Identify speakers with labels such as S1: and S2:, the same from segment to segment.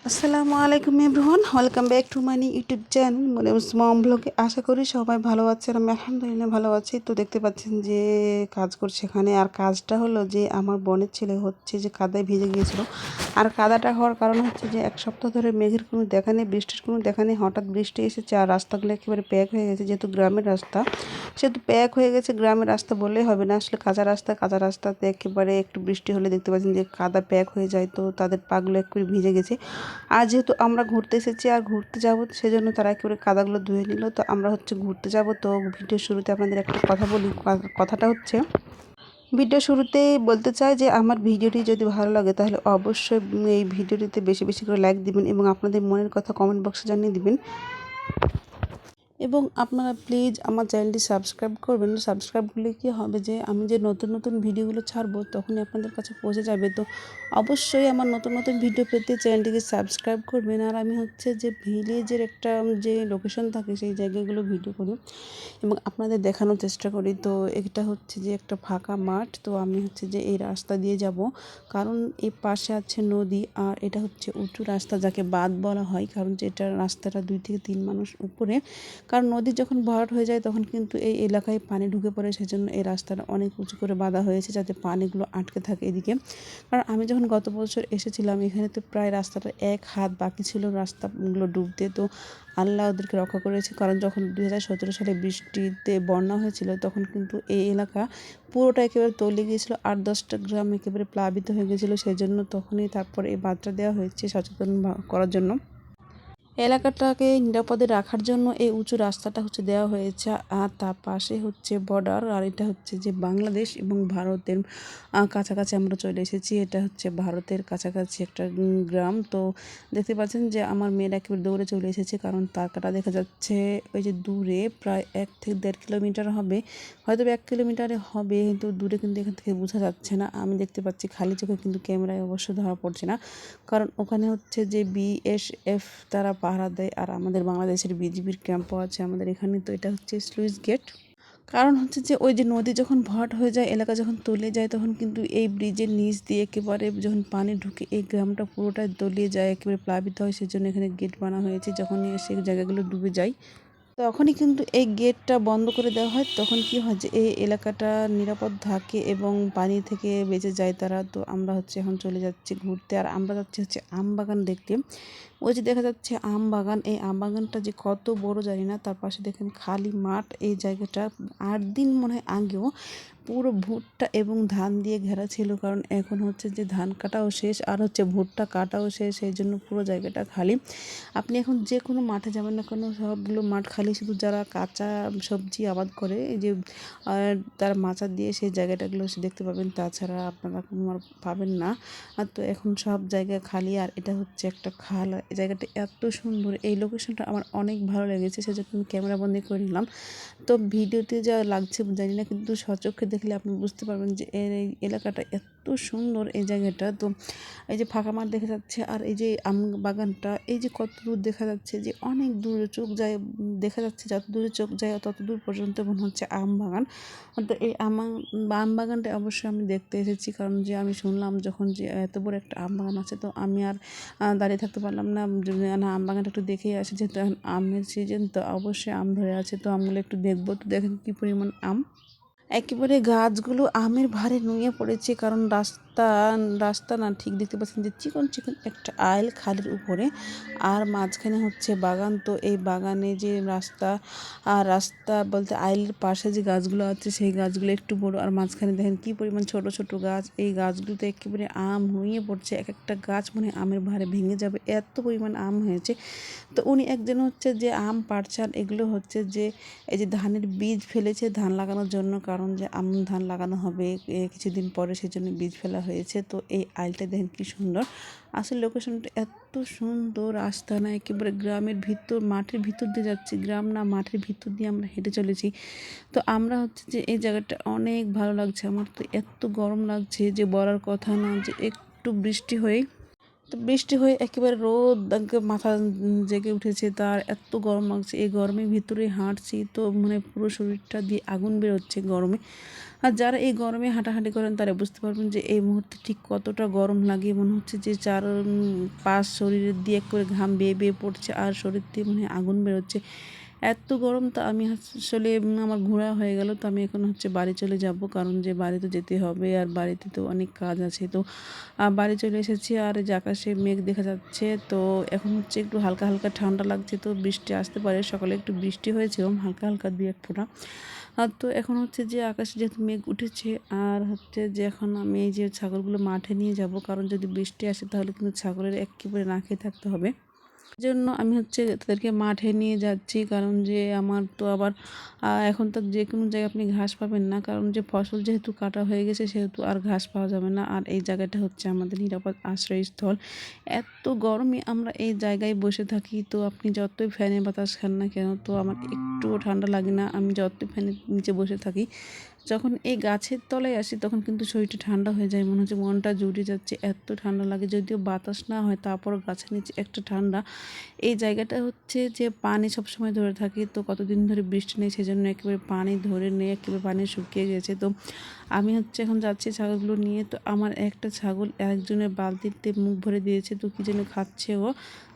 S1: আসসালামু আলাইকুম everyone, welcome back to my YouTube channel Maryam's mom ব্লগে। আশা করি সবাই ভালো আছেন। আমি আলহামদুলিল্লাহ ভালো আছি। তো দেখতে পাচ্ছেন যে কাজ করছে এখানে, আর কাজটা হলো যে আমার বোনের ছেলে হচ্ছে যে কাদায় ভিজে গিয়েছিল। আর কাদাটা হওয়ার কারণ হচ্ছে যে এক সপ্তাহ ধরে মেঘের কোনো দেখা নেই, বৃষ্টির কোনো দেখা নেই। হঠাৎ বৃষ্টি এসেছে আর রাস্তাগুলো একেবারে প্যাক হয়ে গেছে। যেহেতু গ্রামের রাস্তা, সেহেতু প্যাক হয়ে গেছে। গ্রামের রাস্তা বললেই হবে না, আসলে কাঁচা রাস্তাতে একেবারে একটু বৃষ্টি হলে দেখতে পাচ্ছেন যে কাদা প্যাক হয়ে যায়। তো তাদের পাগুলো একেবারে ভিজে গেছে। আর যেহেতু আমরা ঘুরতে এসেছি আর ঘুরতে যাব, সেজন্য তারা একেবারে কাদাগুলো ধুয়ে নিল। তো আমরা হচ্ছে ঘুরতে যাব। তো ভিডিও শুরুতে আপনাদের একটা কথা বলি। কথাটা হচ্ছে, ভিডিও শুরুতেই বলতে চাই যে আমার ভিডিওটি যদি ভালো লাগে তাহলে অবশ্যই এই ভিডিওটিতে বেশি বেশি করে লাইক দিবেন এবং আপনাদের মনের কথা কমেন্ট বক্সে জানিয়ে দিবেন। এবং আপনারা প্লিজ আমার চ্যানেলটি সাবস্ক্রাইব করবেন। সাবস্ক্রাইব করলে কী হবে যে আমি যে নতুন নতুন ভিডিওগুলো ছাড়বো তখনই আপনাদের কাছে পৌঁছে যাবে। তো অবশ্যই আমার নতুন নতুন ভিডিও পেতে চ্যানেলটিকে সাবস্ক্রাইব করবেন। আর আমি হচ্ছে যে ভিলেজের একটা যে লোকেশন থাকে সেই জায়গাগুলো ভিডিও করি এবং আপনাদের দেখানোর চেষ্টা করি। তো এটা হচ্ছে যে একটা ফাঁকা মাঠ। তো আমি হচ্ছে যে এই রাস্তা দিয়ে যাব, কারণ এই পাশে আছে নদী। আর এটা হচ্ছে উঁচু রাস্তা, যাকে বাঁধ বলা হয়, কারণ যে এটা রাস্তাটা 2 থেকে 3 মানুষ উপরে। কারণ নদী যখন ভরাট হয়ে যায় তখন কিন্তু এই এলাকায় পানি ঢুকে পড়ে, সেজন্য এই রাস্তাটা অনেক উঁচু করে বাঁধা হয়েছে যাতে পানিগুলো আটকে থাকে এদিকে। কারণ আমি যখন গত বছর এসেছিলাম এখানে, তো প্রায় রাস্তাটা 1 হাত বাকি ছিল রাস্তাগুলো ডুবতে। তো আল্লাহ ওদেরকে রক্ষা করেছে, কারণ যখন 2017 সালে বৃষ্টিতে বন্যা হয়েছিল তখন কিন্তু এই এলাকা পুরোটা একেবারে তলিয়ে গিয়েছিল। 8-10টা গ্রাম একেবারে প্লাবিত হয়ে গেছিলো। সেই জন্য তখনই তারপরে এই বাঁধটা দেওয়া হয়েছে সচেতন করার জন্য, এলাকাটাকে নিরাপদে রাখার জন্য এই উঁচু রাস্তাটা হচ্ছে দেওয়া হয়েছে। আর তার পাশে হচ্ছে বর্ডার, আর এটা হচ্ছে যে বাংলাদেশ এবং ভারতের কাছাকাছি আমরা চলে এসেছি। এটা হচ্ছে ভারতের কাছাকাছি একটা গ্রাম। তো দেখতে পাচ্ছেন যে আমার মেয়েরা একেবারে দৌড়ে চলে এসেছে, কারণ তার কাটা দেখা যাচ্ছে ওই যে দূরে প্রায় 1 থেকে 1.5 কিলোমিটার হবে, হয়তো 1 কিলোমিটারে হবে, কিন্তু দূরে কিন্তু এখান থেকে বোঝা যাচ্ছে না। আমি দেখতে পাচ্ছি খালি চোখে, কিন্তু ক্যামেরায় অবশ্য ধরা পড়ছে না, কারণ ওখানে হচ্ছে যে বিএসএফ তারা পাহারা দেয়। আর আমাদের বাংলাদেশের বিজিবির ক্যাম্পও আছে আমাদের এখানে। তো এটা হচ্ছে স্লুইস গেট। কারণ হচ্ছে যে ওই যে নদী যখন ভরাট হয়ে যায়, এলাকা যখন তলিয়ে যায়, তখন কিন্তু এই ব্রিজের নিচ দিয়ে একেবারে যখন পানি ঢুকে এই গ্রামটা পুরোটাই তলিয়ে যায়, একেবারে প্লাবিত হয়। সেজন্য এখানে গেট বানা হয়েছে। যখনই সেই জায়গাগুলো ডুবে যায় তখনই কিন্তু এই গেটটা বন্ধ করে দেওয়া হয়। তখন কি হয় যে এই এলাকাটা নিরাপদ থাকে এবং পানি থেকে বেঁচে যায় তারা। তো আমরা হচ্ছে এখন চলে যাচ্ছি ঘুরতে, আর আমরা যাচ্ছি হচ্ছে আম বাগান দেখতে। ওই যে দেখা যাচ্ছে আম বাগান, এই আম বাগানটা যে কত বড় জানি না। তার পাশে দেখেন খালি মাঠ। এই জায়গাটা 8 দিন মনে হয় আগেও পুরো ভুট্টা এবং ধান দিয়ে ঘেরা ছিল, কারণ এখন হচ্ছে যে ধান কাটাও শেষ আর হচ্ছে ভুট্টা কাটাও শেষ, সেই জন্য পুরো জায়গাটা খালি। আপনি এখন যে কোনো মাঠে যাবেন না কেন, সবগুলো মাঠ খালি। শুধু যারা কাঁচা সবজি আবাদ করে, এই যে তারা মাচা দিয়ে সেই জায়গাটাগুলো দেখতে পাবেন, তাছাড়া আপনারা কোনো আর পাবেন না। আর তো এখন সব জায়গা খালি। আর এটা হচ্ছে একটা খাল। এই জায়গাটা এত সুন্দর, এই লোকেশনটা আমার অনেক ভালো লেগেছে, সেজন্য আমি ক্যামেরা বন্দি করে নিলাম। তো ভিডিওতে যা লাগছে জানি না, কিন্তু সচক্ষে দেখলে আপনি বুঝতে পারবেন যে এই এলাকাটা এত সুন্দর, এই জায়গাটা। তো এই যে ফাঁকা মাঠ দেখা যাচ্ছে, আর এই যে আম বাগানটা, এই যে কত দূর দেখা যাচ্ছে, যে অনেক দূরে চোখ যায়, দেখা যাচ্ছে যত দূরে চোখ যায় তত দূর পর্যন্ত মনে হচ্ছে আম বাগান। তো এই আম বাগানটা অবশ্যই আমি দেখতে এসেছি, কারণ যে আমি শুনলাম যখন যে এত বড় একটা আম বাগান আছে, তো আমি আর দাঁড়িয়ে থাকতে পারলাম না, না আম বাগানটা একটু দেখেই আসি। যেহেতু এখন আমের সিজন, তো অবশ্যই আম ধরে আছে, তো আমগুলো একটু দেখবো। তো দেখেন কী পরিমাণ আম, একেবারে গাছগুলো আমের ভারে নুয়ে পড়েছে। কারণ রাস্তা না, ঠিক দেখতে পাচ্ছেন যে চিকন চিকন একটা আইল খালের উপরে, আর মাঝখানে হচ্ছে বাগান। তো এই বাগানে যে রাস্তা, আর রাস্তা বলতে আইলের পাশে যে গাছগুলো আছে সেই গাছগুলো একটু বড়, আর মাঝখানে দেখেন কি পরিমাণ ছোট ছোট গাছ। এই গাছগুলোতে একেবারে আম নুয়ে পড়ছে, এক একটা গাছ মনে হয় আমের ভারে ভেঙে যাবে, এত পরিমাণ আম হয়েছে। তো উনি একজন হচ্ছে যে আম পাড়ছে, আর এগুলো হচ্ছে যে এই যে ধানের বীজ ফেলেছে ধান লাগানোর জন্য, কারণ যে ধান লাগানো হবে কিছুদিন পরে, সেজন্য বীজ ফেলা হয়েছে। তো এই আইলটা দেখেন কি সুন্দর, আসলে লোকেশনটা এত সুন্দর। রাস্তা না, একেবারে গ্রামের ভিতর, মাঠের ভিতর দিয়ে যাচ্ছি, গ্রাম না মাঠের ভিতর দিয়ে আমরা হেঁটে চলেছি। তো আমরা হচ্ছে যে এই জায়গাটা অনেক ভালো লাগছে। আমার তো এত গরম লাগছে যে বলার কথা না, যে একটু বৃষ্টি হয়ে তো বৃষ্টি হয়ে একেবারে রোদ মাথা জেগে উঠেছে, তার এত গরম লাগছে। এই গরমের ভিতরে হাঁটছি তো মানে পুরো শরীরটা দিয়ে আগুন বেরোচ্ছে গরমে। আর যারা এই গরমে হাঁটাহাঁটি করেন তারা বুঝতে পারবেন যে এই মুহূর্তে ঠিক কতটা গরম লাগে। মনে হচ্ছে যে চার পাশ শরীরের দিয়ে করে ঘাম বেয়ে বেয়ে পড়ছে আর শরীর দিয়ে মানে আগুন বেরোচ্ছে, এত গরম। তো আমি আসলে আমার ঘোরা হয়ে গেল, তো আমি এখন বাড়ি চলে যাব, কারণ যে বাড়িতে যেতে হবে আর বাড়িতে তো অনেক কাজ আছে। তো বাড়ি চলে এসেছি আর যে আকাশে মেঘ দেখা যাচ্ছে। তো এখন একটু হালকা হালকা ঠান্ডা লাগছে, তো বৃষ্টি আসতে পারে। সকালে একটু বৃষ্টি হয়েছিল হালকা হালকা 2-1 ফোঁটা। আর তো এখন যে আকাশে যেহেতু মেঘ উঠেছে, আর যে এখন আমি এই যে ছাগলগুলো মাঠে নিয়ে যাব, কারণ যদি বৃষ্টি আসে তাহলে কিন্তু ছাগলের একেবারে না খেয়ে থাকতে হবে। জন্য আমি তাদেরকে মাঠে নিয়ে যাচ্ছি, কারণ যে আমার তো আবার এখন তো যে কোনো জায়গায় আপনি ঘাস পাবেন না, কারণ যে ফসল যেহেতু কাটা হয়ে গেছে সেহেতু আর ঘাস পাওয়া যাবে না। আর এই জায়গাটা আমাদের নিরাপদ আশ্রয়স্থল। এত গরমে আমরা এই জায়গায় বসে থাকি, তো আপনি যতই ফ্যানের বাতাস খান না কেন তো আমার একটুও ঠান্ডা লাগে না। আমি যতই ফ্যানের নিচে বসে থাকি, যখন এই গাছের তলায় আসি তখন কিন্তু শরীরটা ঠান্ডা হয়ে যায়, মনে হচ্ছে মনটা জুড়ে যাচ্ছে, এত ঠান্ডা লাগে। যদিও বাতাস না হয় তারপরও গাছের নিচে একটা ঠান্ডা। এই জায়গাটা যে পানি সবসময় ধরে থাকে, তো কতদিন ধরে বৃষ্টি নেই সেজন্য একেবারে পানি ধরে নেই, একেবারে পানি শুকিয়ে গেছে। তো আমি এখন যাচ্ছি ছাগলগুলো নিয়ে। তো আমার একটা ছাগল আরেকজনের বালতিতে মুখ ভরে দিয়েছে, তো কী যেন খাচ্ছে ও।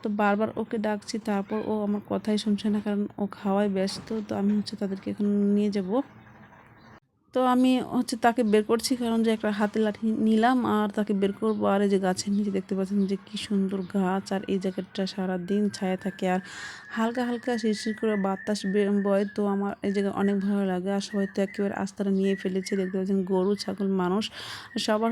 S1: তো বারবার ওকে ডাকছি, তারপর ও আমার কথাই শুনছে না, কারণ ও খাওয়ায় ব্যস্ত। তো আমি তাদেরকে এখন নিয়ে যাব। তো আমি তাকে বের করছি, কারণ যে একটা হাতে লাঠি নিলাম আর তাকে বের করবো। আর এই যে গাছের নিচে দেখতে পাচ্ছেন যে কি সুন্দর গাছ, আর এই জায়গাটা সারাদিন ছায়া থাকে আর হালকা হালকা শিরশির করে বাতাস বয়। তো আমার এই জায়গায় অনেক ভালো লাগে। আর সবাই তো একেবারে আস্তারা নিয়ে ফেলেছে, দেখতে পাচ্ছেন গরু ছাগল মানুষ সবার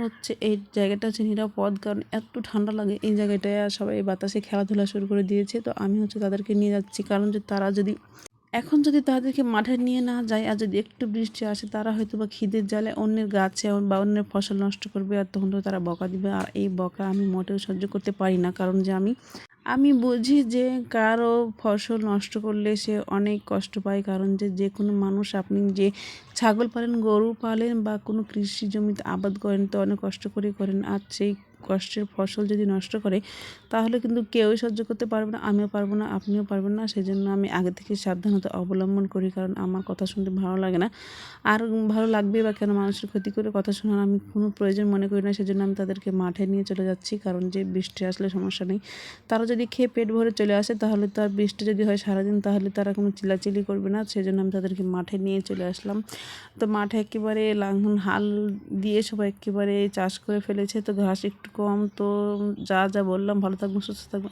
S1: এই জায়গাটা নিরাপদ, কারণ এত ঠান্ডা লাগে এই জায়গাটায়। আর সবাই এই বাতাসে খেলাধুলা শুরু করে দিয়েছে। তো আমি তাদেরকে নিয়ে যাচ্ছি, কারণ যে তারা যদি তাদেরকে মাঠে নিয়ে না যায় আর যদি একটু বৃষ্টি আসে, তারা হয়তো বা খিদের জ্বালে অন্যের গাছে বা অন্যের ফসল নষ্ট করবে, আর তখন তো তারা বকা দিবে। আর এই বকা আমি মোটেও সহ্য করতে পারি না, কারণ যে আমি বুঝি যে কারো ফসল নষ্ট করলে সে অনেক কষ্ট পায়, কারণ যে কোনো মানুষ, আপনি যে ছাগল পালেন, গরু পালেন বা কোনো কৃষি জমিতে আবাদ করেন তো অনেক কষ্ট করে করেন, আর সেই কষ্টের ফসল যদি নষ্ট করে তাহলে কিন্তু কেউই সহ্য করতে পারবে না, আমিও পারবো না, আপনিও পারবেন না। সেই জন্য আমি আগে থেকে সাবধানতা অবলম্বন করি, কারণ আমার কথা শুনতে ভালো লাগে না। আর ভালো লাগবে বা কেন, মানুষের ক্ষতি করে কথা শোনার আমি কোনো প্রয়োজন মনে করি না। সেজন্য আমি তাদেরকে মাঠে নিয়ে চলে যাচ্ছি, কারণ যে বৃষ্টি আসলে সমস্যা নেই। তারা যদি খেয়ে পেট ভরে চলে আসে তাহলে তো আর বৃষ্টি যদি হয় সারাদিন তাহলে তারা কোনো চিল্লাচিল্লি করবে না। সেজন্য আমি তাদেরকে মাঠে নিয়ে চলে আসলাম। তো মাঠে একেবারে লাঙল হাল দিয়ে সবাই একেবারে চাষ করে ফেলেছে, তো ঘাস একটু কম। তো যা বললাম, ভালো থাকবেন, সুস্থ থাকবেন।